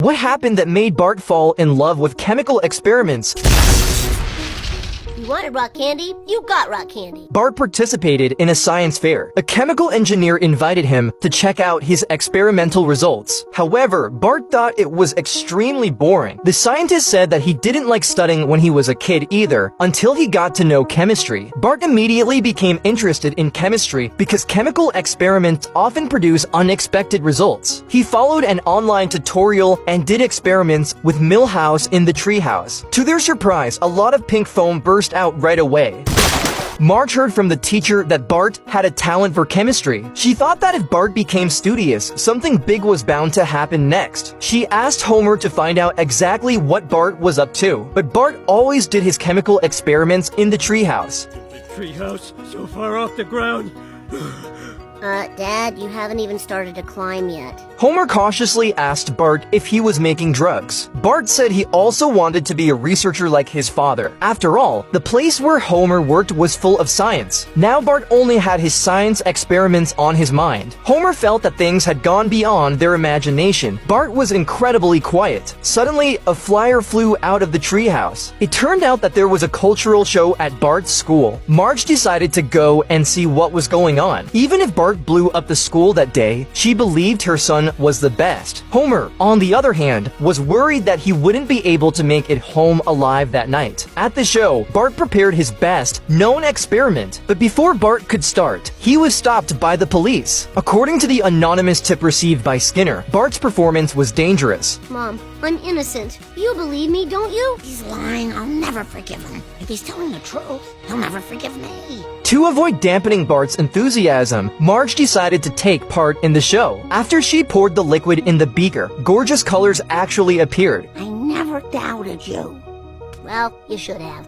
What happened that made Bart fall in love with chemical experiments? You wanted rock candy? You got rock candy. Bart participated in a science fair. A chemical engineer invited him to check out his experimental results. However, Bart thought it was extremely boring. The scientist said that he didn't like studying when he was a kid either, until he got to know chemistry. Bart immediately became interested in chemistry because chemical experiments often produce unexpected results. He followed an online tutorial and did experiments with Milhouse in the treehouse. To their surprise, a lot of pink foam burst out right away. Marge heard from the teacher that Bart had a talent for chemistry. She thought that if Bart became studious, something big was bound to happen next. She asked Homer to find out exactly what Bart was up to, but Bart always did his chemical experiments in the treehouse. The treehouse so far off the ground. Dad, you haven't even started to climb yet. Homer cautiously asked Bart if he was making drugs. Bart said he also wanted to be a researcher like his father. After all, the place where Homer worked was full of science. Now Bart only had his science experiments on his mind. Homer felt that things had gone beyond their imagination. Bart was incredibly quiet. Suddenly, a flyer flew out of the treehouse. It turned out that there was a cultural show at Bart's school. Marge decided to go and see what was going on. Even if Bart blew up the school that day, she believed her son was the best. Homer, on the other hand, was worried that he wouldn't be able to make it home alive that night. At the show, Bart prepared his best known experiment, but before Bart could start, he was stopped by the police. According to the anonymous tip received by Skinner, Bart's performance was dangerous. Mom, I'm innocent. You believe me, don't you? He's lying. I'll never forgive him. If he's telling the truth, he'll never forgive me. To avoid dampening Bart's enthusiasm, Marge decided to take part in the show. After she poured the liquid in the beaker, gorgeous colors actually appeared. I never doubted you. Well, you should have.